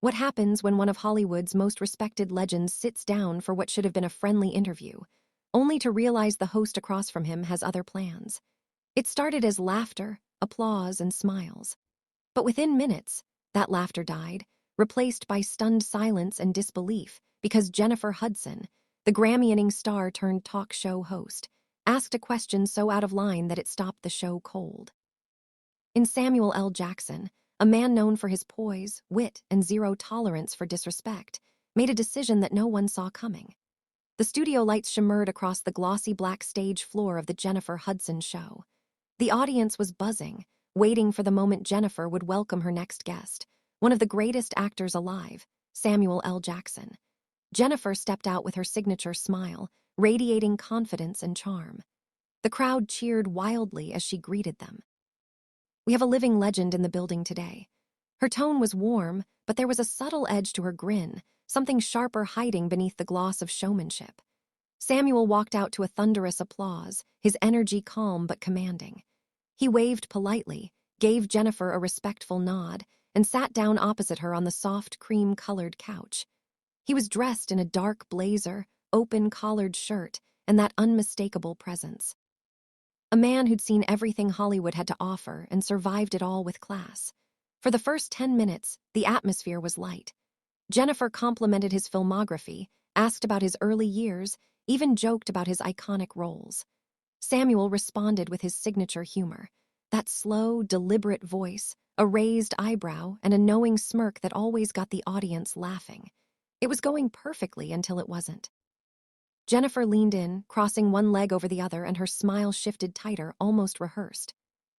What happens when one of Hollywood's most respected legends sits down for what should have been a friendly interview, only to realize the host across from him has other plans? It started as laughter, applause, and smiles. But within minutes, that laughter died, replaced by stunned silence and disbelief, because Jennifer Hudson, the Grammy-winning star turned talk show host, asked a question so out of line that it stopped the show cold. In Samuel L. Jackson, a man known for his poise, wit, and zero tolerance for disrespect, made a decision that no one saw coming. The studio lights shimmered across the glossy black stage floor of the Jennifer Hudson show. The audience was buzzing, waiting for the moment Jennifer would welcome her next guest, one of the greatest actors alive, Samuel L. Jackson. Jennifer stepped out with her signature smile, radiating confidence and charm. The crowd cheered wildly as she greeted them. "We have a living legend in the building today." Her tone was warm, but there was a subtle edge to her grin, something sharper hiding beneath the gloss of showmanship. Samuel walked out to a thunderous applause, his energy calm but commanding. He waved politely, gave Jennifer a respectful nod, and sat down opposite her on the soft cream-colored couch. He was dressed in a dark blazer, open-collared shirt, and that unmistakable presence. A man who'd seen everything Hollywood had to offer and survived it all with class. For the first 10 minutes, the atmosphere was light. Jennifer complimented his filmography, asked about his early years, even joked about his iconic roles. Samuel responded with his signature humor, that slow, deliberate voice, a raised eyebrow, and a knowing smirk that always got the audience laughing. It was going perfectly until it wasn't. Jennifer leaned in, crossing one leg over the other, and her smile shifted tighter, almost rehearsed.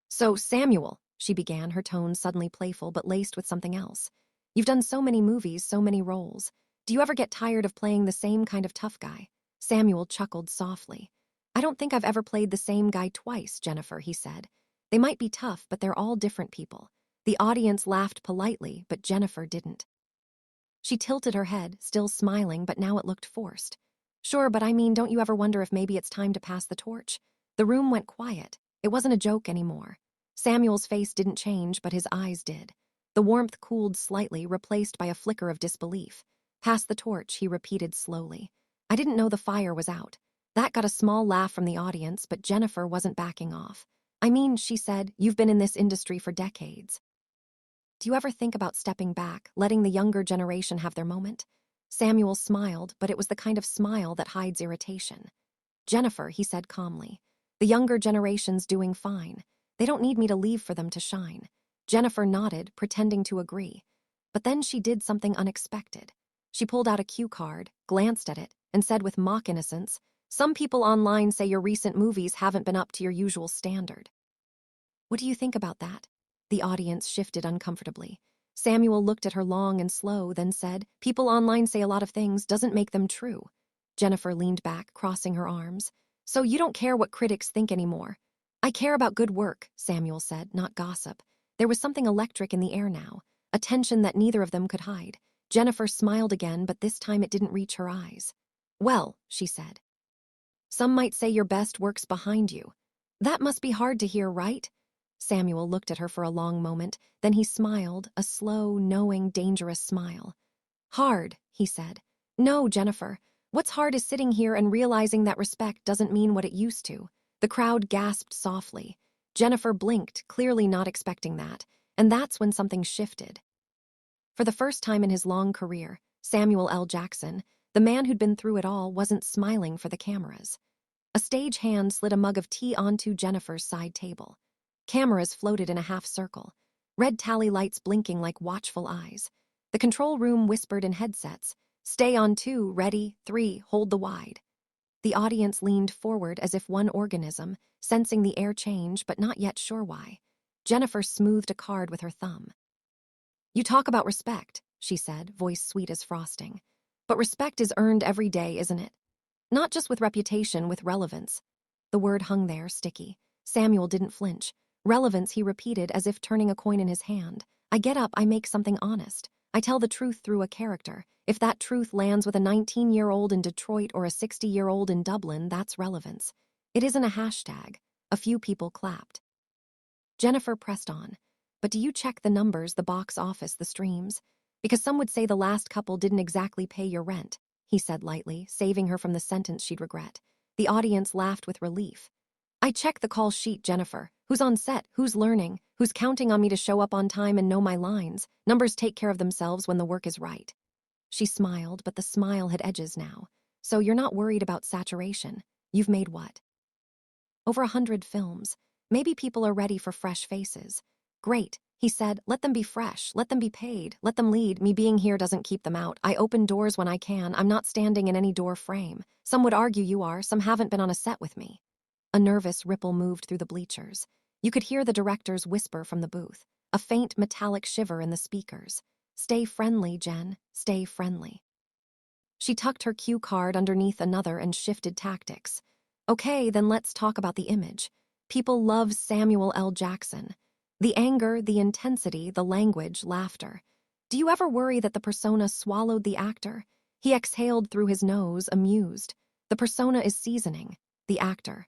"So, Samuel," she began, her tone suddenly playful but laced with something else. "You've done so many movies, so many roles. Do you ever get tired of playing the same kind of tough guy?" Samuel chuckled softly. "I don't think I've ever played the same guy twice, Jennifer," he said. "They might be tough, but they're all different people." The audience laughed politely, but Jennifer didn't. She tilted her head, still smiling, but now it looked forced. "Sure, but I mean, don't you ever wonder if maybe it's time to pass the torch?" The room went quiet. It wasn't a joke anymore. Samuel's face didn't change, but his eyes did. The warmth cooled slightly, replaced by a flicker of disbelief. "Pass the torch," he repeated slowly. "I didn't know the fire was out." That got a small laugh from the audience, but Jennifer wasn't backing off. "I mean," she said, "you've been in this industry for decades. Do you ever think about stepping back, letting the younger generation have their moment?" Samuel smiled, but it was the kind of smile that hides irritation. "Jennifer," he said calmly, "the younger generation's doing fine. They don't need me to leave for them to shine." Jennifer nodded, pretending to agree. But then she did something unexpected. She pulled out a cue card, glanced at it, and said with mock innocence, "Some people online say your recent movies haven't been up to your usual standard." "What do you think about that?" The audience shifted uncomfortably. Samuel looked at her long and slow, then said, "People online say a lot of things, doesn't make them true." Jennifer leaned back, crossing her arms. "So you don't care what critics think anymore?" "I care about good work," Samuel said, "not gossip." There was something electric in the air now, a tension that neither of them could hide. Jennifer smiled again, but this time it didn't reach her eyes. "Well," she said, "some might say your best work's behind you. That must be hard to hear, right?" Samuel looked at her for a long moment, then he smiled, a slow, knowing, dangerous smile. "Hard," he said. "No, Jennifer. What's hard is sitting here and realizing that respect doesn't mean what it used to." The crowd gasped softly. Jennifer blinked, clearly not expecting that, and that's when something shifted. For the first time in his long career, Samuel L. Jackson, the man who'd been through it all, wasn't smiling for the cameras. A stage hand slid a mug of tea onto Jennifer's side table. Cameras floated in a half circle, red tally lights blinking like watchful eyes. The control room whispered in headsets, "Stay on 2, ready, 3, hold the wide." The audience leaned forward as if one organism, sensing the air change but not yet sure why. Jennifer smoothed a card with her thumb. "You talk about respect," she said, voice sweet as frosting. "But respect is earned every day, isn't it? Not just with reputation, with relevance." The word hung there, sticky. Samuel didn't flinch. "Relevance," he repeated, as if turning a coin in his hand. "I get up, I make something honest. I tell the truth through a character. If that truth lands with a 19-year-old in Detroit or a 60-year-old in Dublin, that's relevance. It isn't a hashtag." A few people clapped. Jennifer pressed on. "But do you check the numbers, the box office, the streams?" Because some would say the last couple didn't exactly pay your rent, he said lightly, saving her from the sentence she'd regret. The audience laughed with relief. I check the call sheet, Jennifer. Who's on set? Who's learning? Who's counting on me to show up on time and know my lines? Numbers take care of themselves when the work is right. She smiled, but the smile had edges now. So you're not worried about saturation. You've made what? Over 100 films. Maybe people are ready for fresh faces. Great, he said. Let them be fresh. Let them be paid. Let them lead. Me being here doesn't keep them out. I open doors when I can. I'm not standing in any door frame. Some would argue you are. Some haven't been on a set with me. A nervous ripple moved through the bleachers. You could hear the directors whisper from the booth, a faint metallic shiver in the speakers. Stay friendly, Jen. Stay friendly. She tucked her cue card underneath another and shifted tactics. Okay, then let's talk about the image. People love Samuel L. Jackson. The anger, the intensity, the language, laughter. Do you ever worry that the persona swallowed the actor? He exhaled through his nose, amused. The persona is seasoning. The actor.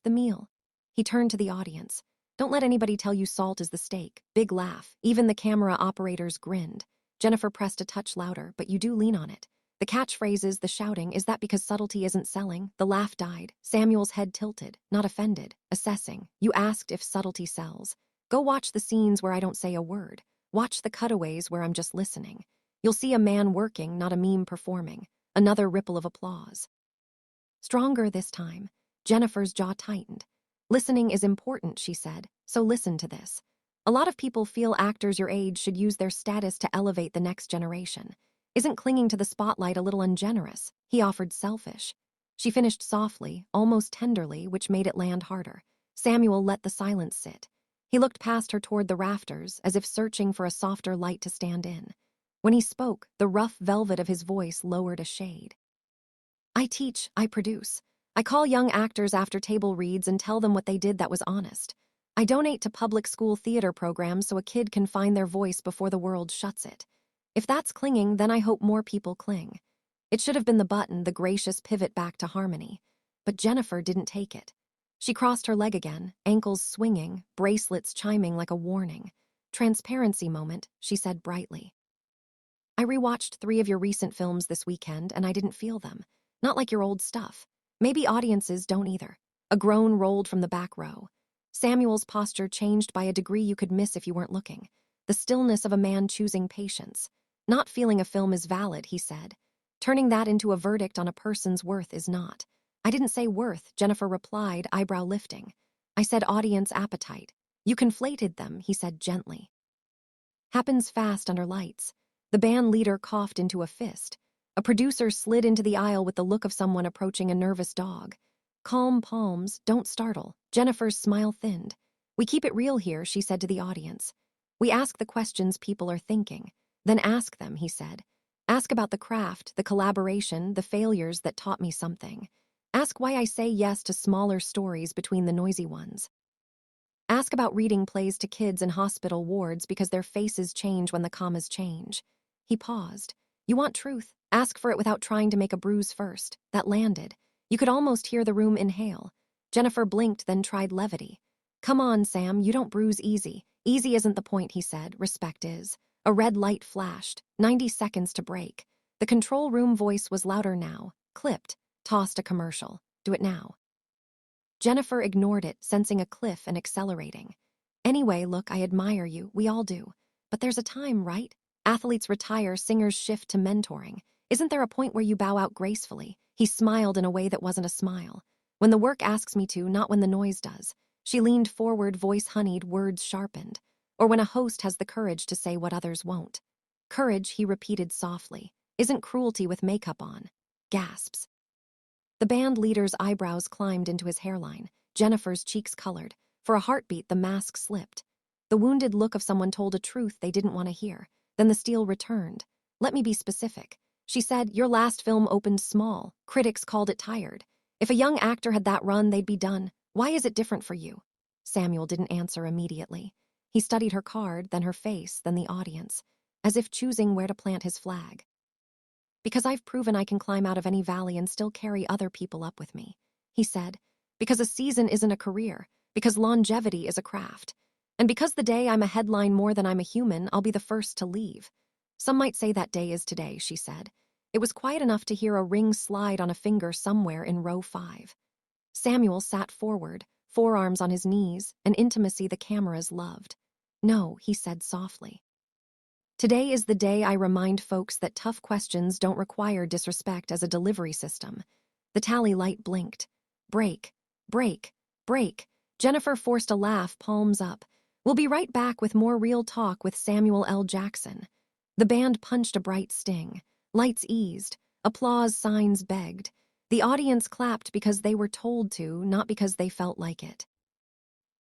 The meal. He turned to the audience. Don't let anybody tell you salt is the steak. Big laugh. Even the camera operators grinned. Jennifer pressed a touch louder, but you do lean on it. The catchphrases, the shouting, is that because subtlety isn't selling? The laugh died. Samuel's head tilted, not offended, assessing. You asked if subtlety sells. Go watch the scenes where I don't say a word. Watch the cutaways where I'm just listening. You'll see a man working, not a meme performing. Another ripple of applause. Stronger this time. Jennifer's jaw tightened. Listening is important, she said, so listen to this. A lot of people feel actors your age should use their status to elevate the next generation. Isn't clinging to the spotlight a little ungenerous? He offered selfish. She finished softly, almost tenderly, which made it land harder. Samuel let the silence sit. He looked past her toward the rafters, as if searching for a softer light to stand in. When he spoke, the rough velvet of his voice lowered a shade. I teach, I produce. I call young actors after table reads and tell them what they did that was honest. I donate to public school theater programs so a kid can find their voice before the world shuts it. If that's clinging, then I hope more people cling. It should have been the button, the gracious pivot back to harmony. But Jennifer didn't take it. She crossed her leg again, ankles swinging, bracelets chiming like a warning. Transparency moment, she said brightly. I rewatched 3 of your recent films this weekend and I didn't feel them. Not like your old stuff. Maybe audiences don't either. A groan rolled from the back row. Samuel's posture changed by a degree you could miss if you weren't looking. The stillness of a man choosing patience. Not feeling a film is valid, he said. Turning that into a verdict on a person's worth is not. I didn't say worth, Jennifer replied, eyebrow lifting. I said audience appetite. You conflated them, he said gently. Happens fast under lights. The band leader coughed into a fist. A producer slid into the aisle with the look of someone approaching a nervous dog. Calm palms, don't startle. Jennifer's smile thinned. We keep it real here, she said to the audience. We ask the questions people are thinking. Then ask them, he said. Ask about the craft, the collaboration, the failures that taught me something. Ask why I say yes to smaller stories between the noisy ones. Ask about reading plays to kids in hospital wards because their faces change when the commas change. He paused. You want truth? Ask for it without trying to make a bruise first. That landed. You could almost hear the room inhale. Jennifer blinked, then tried levity. Come on, Sam, you don't bruise easy. Easy isn't the point, he said. Respect is. A red light flashed. 90 seconds to break. The control room voice was louder now. Clipped. Tossed a commercial. Do it now. Jennifer ignored it, sensing a cliff and accelerating. Anyway, look, I admire you. We all do. But there's a time, right? Athletes retire, singers shift to mentoring. Isn't there a point where you bow out gracefully? He smiled in a way that wasn't a smile. When the work asks me to, not when the noise does. She leaned forward, voice honeyed, words sharpened. Or when a host has the courage to say what others won't. Courage, he repeated softly, isn't cruelty with makeup on. Gasps. The band leader's eyebrows climbed into his hairline. Jennifer's cheeks colored. For a heartbeat, the mask slipped. The wounded look of someone told a truth they didn't want to hear. Then the steel returned. Let me be specific. She said, your last film opened small. Critics called it tired. If a young actor had that run, they'd be done. Why is it different for you? Samuel didn't answer immediately. He studied her card, then her face, then the audience, as if choosing where to plant his flag. Because I've proven I can climb out of any valley and still carry other people up with me, he said. Because a season isn't a career. Because longevity is a craft. And because the day I'm a headline more than I'm a human, I'll be the first to leave. Some might say that day is today, she said. It was quiet enough to hear a ring slide on a finger somewhere in row 5. Samuel sat forward, forearms on his knees, an intimacy the cameras loved. No, he said softly. Today is the day I remind folks that tough questions don't require disrespect as a delivery system. The tally light blinked. Break, break, break. Jennifer forced a laugh, palms up. We'll be right back with more real talk with Samuel L. Jackson. The band punched a bright sting. Lights eased. Applause signs begged. The audience clapped because they were told to, not because they felt like it.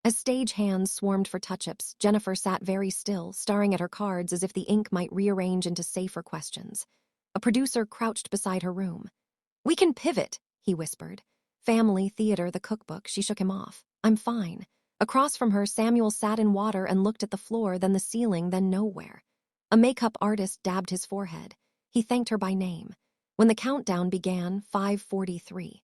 As stage hands swarmed for touch-ups, Jennifer sat very still, staring at her cards as if the ink might rearrange into safer questions. A producer crouched beside her room. "We can pivot," he whispered. "Family, theater, the cookbook." She shook him off. "I'm fine." Across from her, Samuel sat in water and looked at the floor, then the ceiling, then nowhere. A makeup artist dabbed his forehead. He thanked her by name. When the countdown began, 5:43.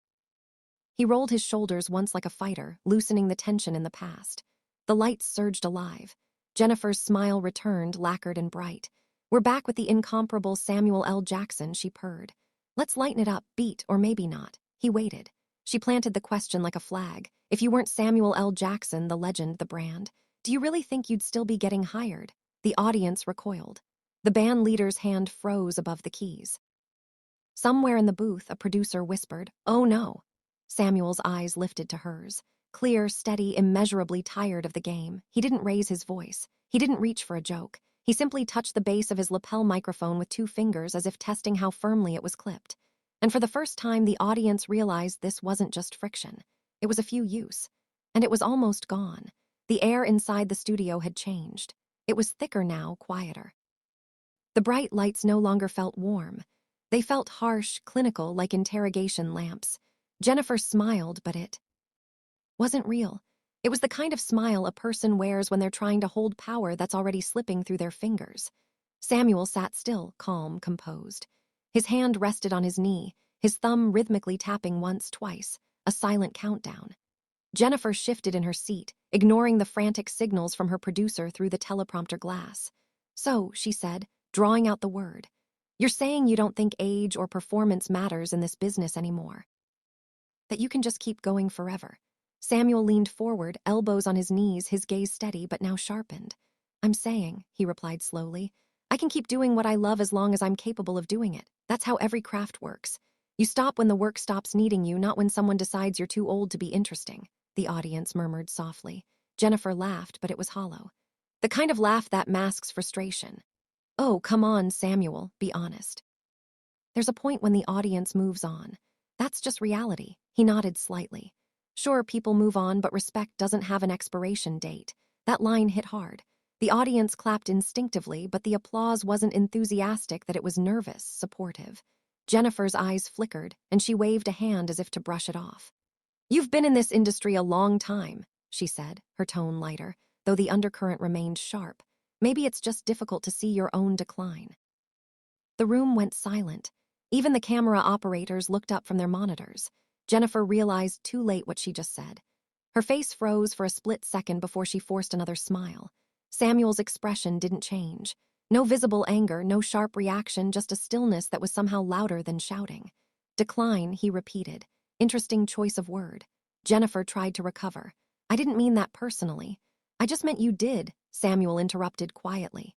He rolled his shoulders once like a fighter, loosening the tension in the past. The lights surged alive. Jennifer's smile returned, lacquered and bright. "We're back with the incomparable Samuel L. Jackson," she purred. "Let's lighten it up, beat, or maybe not." He waited. She planted the question like a flag. "If you weren't Samuel L. Jackson, the legend, the brand, do you really think you'd still be getting hired?" The audience recoiled. The band leader's hand froze above the keys. Somewhere in the booth, a producer whispered, "Oh no." Samuel's eyes lifted to hers. Clear, steady, immeasurably tired of the game. He didn't raise his voice. He didn't reach for a joke. He simply touched the base of his lapel microphone with 2 fingers as if testing how firmly it was clipped. And for the first time, the audience realized this wasn't just friction. It was a few use. And it was almost gone. The air inside the studio had changed. It was thicker now, quieter. The bright lights no longer felt warm. They felt harsh, clinical, like interrogation lamps. Jennifer smiled, but it wasn't real. It was the kind of smile a person wears when they're trying to hold power that's already slipping through their fingers. Samuel sat still, calm, composed. His hand rested on his knee, his thumb rhythmically tapping once, twice, a silent countdown. Jennifer shifted in her seat, ignoring the frantic signals from her producer through the teleprompter glass. "So," she said, drawing out the word, "you're saying you don't think age or performance matters in this business anymore? That you can just keep going forever?" Samuel leaned forward, elbows on his knees, his gaze steady but now sharpened. "I'm saying," he replied slowly, "I can keep doing what I love as long as I'm capable of doing it. That's how every craft works. You stop when the work stops needing you, not when someone decides you're too old to be interesting." The audience murmured softly. Jennifer laughed, but it was hollow. The kind of laugh that masks frustration. "Oh, come on, Samuel, be honest." "There's a point when the audience moves on. That's just reality." He nodded slightly. "Sure, people move on, but respect doesn't have an expiration date." That line hit hard. The audience clapped instinctively, but the applause wasn't enthusiastic, that it was nervous, supportive. Jennifer's eyes flickered, and she waved a hand as if to brush it off. "You've been in this industry a long time," she said, her tone lighter, though the undercurrent remained sharp. "Maybe it's just difficult to see your own decline." The room went silent. Even the camera operators looked up from their monitors. Jennifer realized too late what she just said. Her face froze for a split second before she forced another smile. Samuel's expression didn't change. No visible anger, no sharp reaction, just a stillness that was somehow louder than shouting. "Decline," he repeated. Interesting choice of word. Jennifer tried to recover. "I didn't mean that personally. I just meant you did," Samuel interrupted quietly.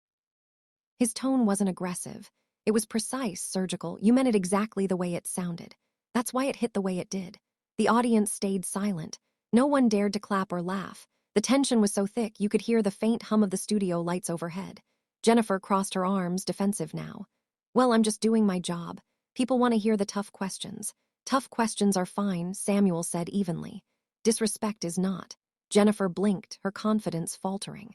His tone wasn't aggressive. It was precise, surgical. "You meant it exactly the way it sounded. That's why it hit the way it did." The audience stayed silent. No one dared to clap or laugh. The tension was so thick you could hear the faint hum of the studio lights overhead. Jennifer crossed her arms, defensive now. "Well, I'm just doing my job. People want to hear the tough questions." "Tough questions are fine," Samuel said evenly. "Disrespect is not." Jennifer blinked, her confidence faltering.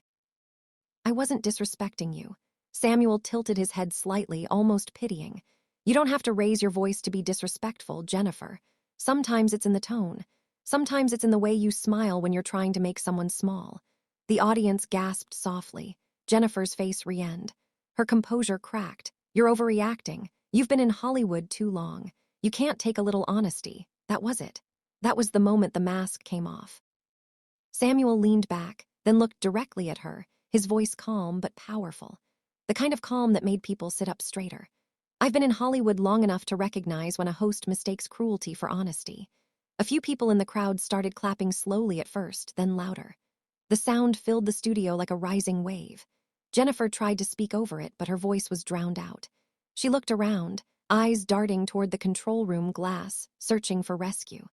"I wasn't disrespecting you." Samuel tilted his head slightly, almost pitying. "You don't have to raise your voice to be disrespectful, Jennifer. Sometimes it's in the tone. Sometimes it's in the way you smile when you're trying to make someone small." The audience gasped softly. Jennifer's face re-ended. Her composure cracked. "You're overreacting. You've been in Hollywood too long. You can't take a little honesty." That was it. That was the moment the mask came off. Samuel leaned back, then looked directly at her, his voice calm but powerful. the kind of calm that made people sit up straighter. I've been in Hollywood long enough to recognize when a host mistakes cruelty for honesty. A few people in the crowd started clapping slowly at first, then louder. The sound filled the studio like a rising wave. Jennifer tried to speak over it, but her voice was drowned out. She looked around, eyes darting toward the control room glass, searching for rescue.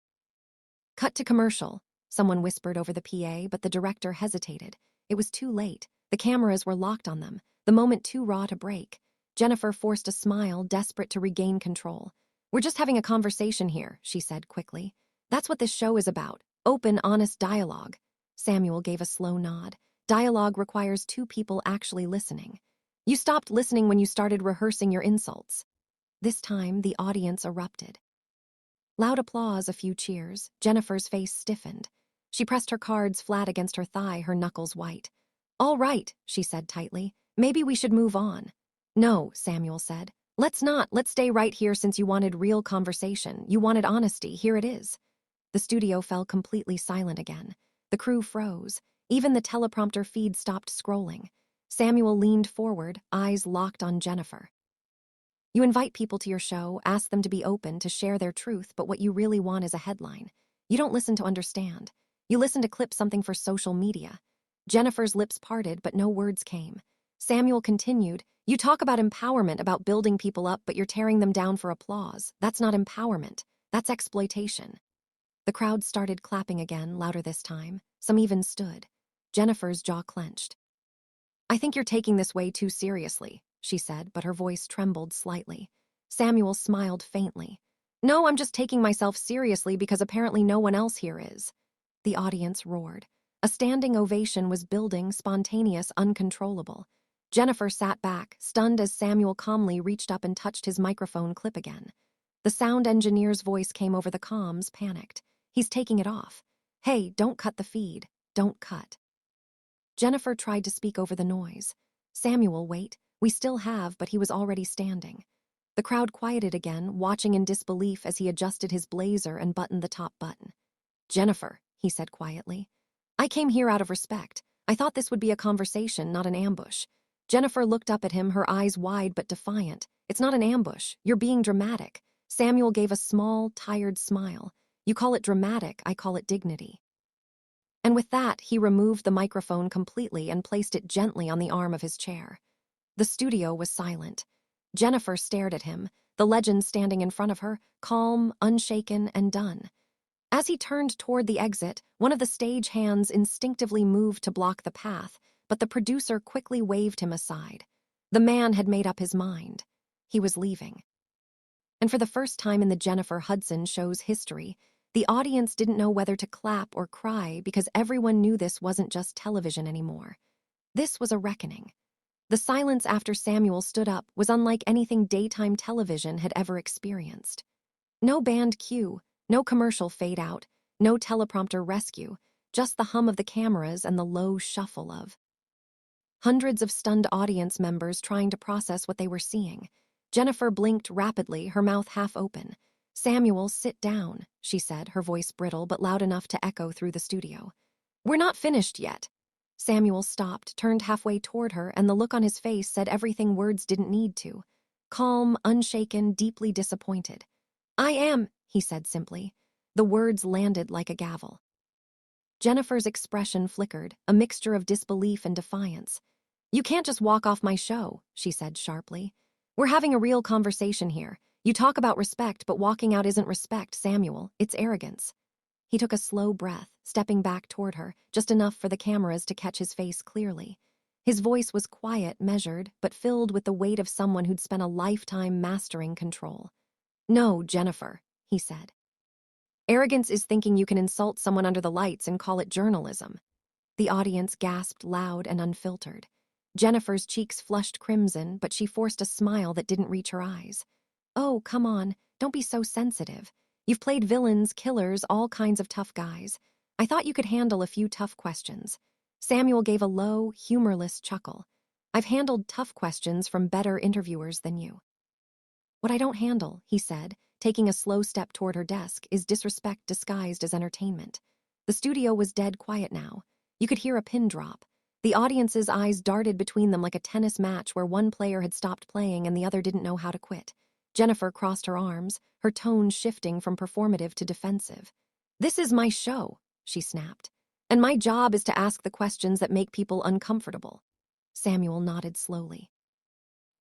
"Cut to commercial," someone whispered over the PA, but the director hesitated. It was too late. The cameras were locked on them, the moment too raw to break. Jennifer forced a smile, desperate to regain control. "We're just having a conversation here," she said quickly. "That's what this show is about. Open, honest dialogue." Samuel gave a slow nod. "Dialogue requires two people actually listening. You stopped listening when you started rehearsing your insults." This time, the audience erupted. Loud applause, a few cheers. Jennifer's face stiffened. She pressed her cards flat against her thigh, her knuckles white. "All right," she said tightly. "Maybe we should move on." "No," Samuel said. "Let's not. Let's stay right here since you wanted real conversation. You wanted honesty. Here it is." The studio fell completely silent again. The crew froze. Even the teleprompter feed stopped scrolling. Samuel leaned forward, eyes locked on Jennifer. "You invite people to your show, ask them to be open, to share their truth, but what you really want is a headline. You don't listen to understand. You listen to clip something for social media." Jennifer's lips parted, but no words came. Samuel continued, "You talk about empowerment, about building people up, but you're tearing them down for applause. That's not empowerment. That's exploitation." The crowd started clapping again, louder this time. Some even stood. Jennifer's jaw clenched. "I think you're taking this way too seriously," she said, but her voice trembled slightly. Samuel smiled faintly. "No, I'm just taking myself seriously because apparently no one else here is." The audience roared. A standing ovation was building, spontaneous, uncontrollable. Jennifer sat back, stunned as Samuel calmly reached up and touched his microphone clip again. The sound engineer's voice came over the comms, panicked. "He's taking it off. Hey, don't cut the feed. Don't cut." Jennifer tried to speak over the noise. "Samuel, wait. We still have," but he was already standing. The crowd quieted again, watching in disbelief as he adjusted his blazer and buttoned the top button. "Jennifer," he said quietly. "I came here out of respect. I thought this would be a conversation, not an ambush." Jennifer looked up at him, her eyes wide but defiant. "It's not an ambush. You're being dramatic." Samuel gave a small, tired smile. "You call it dramatic, I call it dignity." And with that, he removed the microphone completely and placed it gently on the arm of his chair. The studio was silent. Jennifer stared at him, the legend standing in front of her, calm, unshaken, and done. As he turned toward the exit, one of the stage hands instinctively moved to block the path, but the producer quickly waved him aside. The man had made up his mind. He was leaving. And for the first time in the Jennifer Hudson show's history, the audience didn't know whether to clap or cry because everyone knew this wasn't just television anymore. This was a reckoning. The silence after Samuel stood up was unlike anything daytime television had ever experienced. No band cue, no commercial fade out, no teleprompter rescue, just the hum of the cameras and the low shuffle of hundreds of stunned audience members trying to process what they were seeing. Jennifer blinked rapidly, her mouth half open. "Samuel, sit down," she said, her voice brittle but loud enough to echo through the studio. "We're not finished yet." Samuel stopped, turned halfway toward her, and the look on his face said everything words didn't need to. Calm, unshaken, deeply disappointed. "I am," he said simply. The words landed like a gavel. Jennifer's expression flickered, a mixture of disbelief and defiance. "You can't just walk off my show," she said sharply. "We're having a real conversation here. You talk about respect, but walking out isn't respect, Samuel. It's arrogance." He took a slow breath, stepping back toward her, just enough for the cameras to catch his face clearly. His voice was quiet, measured, but filled with the weight of someone who'd spent a lifetime mastering control. "No, Jennifer," he said. "Arrogance is thinking you can insult someone under the lights and call it journalism." The audience gasped loud and unfiltered. Jennifer's cheeks flushed crimson, but she forced a smile that didn't reach her eyes. "Oh, come on, don't be so sensitive. You've played villains, killers, all kinds of tough guys. I thought you could handle a few tough questions." Samuel gave a low, humorless chuckle. "I've handled tough questions from better interviewers than you." "What I don't handle," he said, taking a slow step toward her desk, "is disrespect disguised as entertainment." The studio was dead quiet now. You could hear a pin drop. The audience's eyes darted between them like a tennis match where one player had stopped playing and the other didn't know how to quit. Jennifer crossed her arms, her tone shifting from performative to defensive. "This is my show," she snapped, "and my job is to ask the questions that make people uncomfortable." Samuel nodded slowly.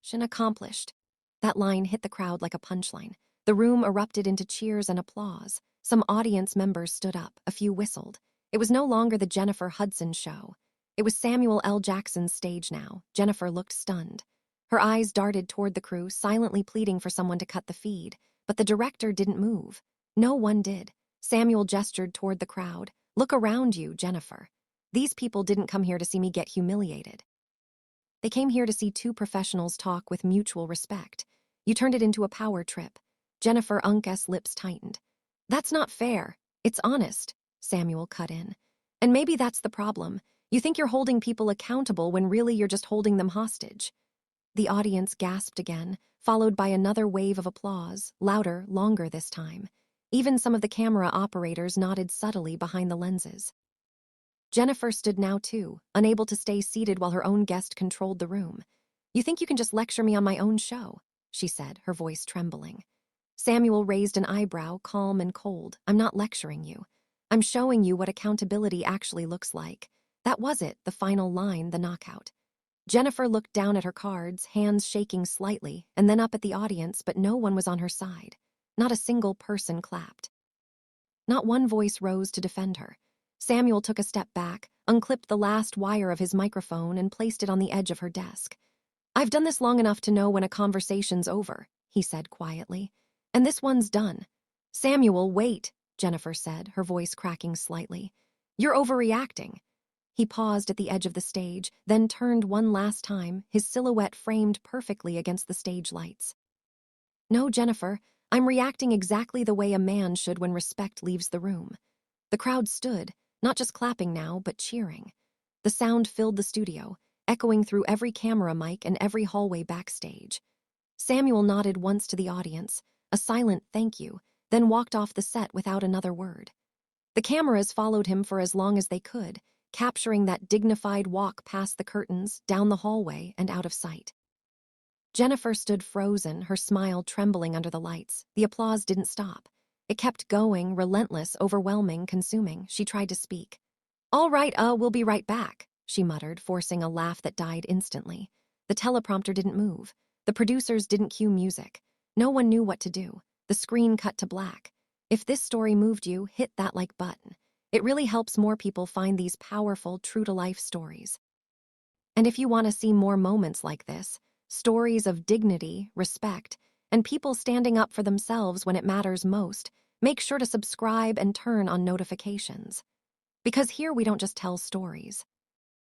"Mission accomplished." That line hit the crowd like a punchline. The room erupted into cheers and applause. Some audience members stood up, a few whistled. It was no longer the Jennifer Hudson show. It was Samuel L. Jackson's stage now. Jennifer looked stunned. Her eyes darted toward the crew, silently pleading for someone to cut the feed. But the director didn't move. No one did. Samuel gestured toward the crowd. "Look around you, Jennifer. These people didn't come here to see me get humiliated. They came here to see two professionals talk with mutual respect. You turned it into a power trip." Jennifer Unk's lips tightened. "That's not fair. It's honest," Samuel cut in. "And maybe that's the problem. You think you're holding people accountable when really you're just holding them hostage." The audience gasped again, followed by another wave of applause, louder, longer this time. Even some of the camera operators nodded subtly behind the lenses. Jennifer stood now too, unable to stay seated while her own guest controlled the room. "You think you can just lecture me on my own show?" she said, her voice trembling. Samuel raised an eyebrow, calm and cold. "I'm not lecturing you. I'm showing you what accountability actually looks like." That was it, the final line, the knockout. Jennifer looked down at her cards, hands shaking slightly, and then up at the audience, but no one was on her side. Not a single person clapped. Not one voice rose to defend her. Samuel took a step back, unclipped the last wire of his microphone, and placed it on the edge of her desk. "I've done this long enough to know when a conversation's over," he said quietly. "And this one's done." "Samuel, wait," Jennifer said, her voice cracking slightly. "You're overreacting." He paused at the edge of the stage, then turned one last time, his silhouette framed perfectly against the stage lights. "No, Jennifer, I'm reacting exactly the way a man should when respect leaves the room." The crowd stood, not just clapping now, but cheering. The sound filled the studio, echoing through every camera mic and every hallway backstage. Samuel nodded once to the audience, a silent thank you, then walked off the set without another word. The cameras followed him for as long as they could, capturing that dignified walk past the curtains, down the hallway, and out of sight. Jennifer stood frozen, her smile trembling under the lights. The applause didn't stop. It kept going, relentless, overwhelming, consuming. She tried to speak. "All right, we'll be right back," she muttered, forcing a laugh that died instantly. The teleprompter didn't move. The producers didn't cue music. No one knew what to do. The screen cut to black. If this story moved you, hit that like button. It really helps more people find these powerful, true-to-life stories. And if you want to see more moments like this, stories of dignity, respect, and people standing up for themselves when it matters most, make sure to subscribe and turn on notifications. Because here we don't just tell stories.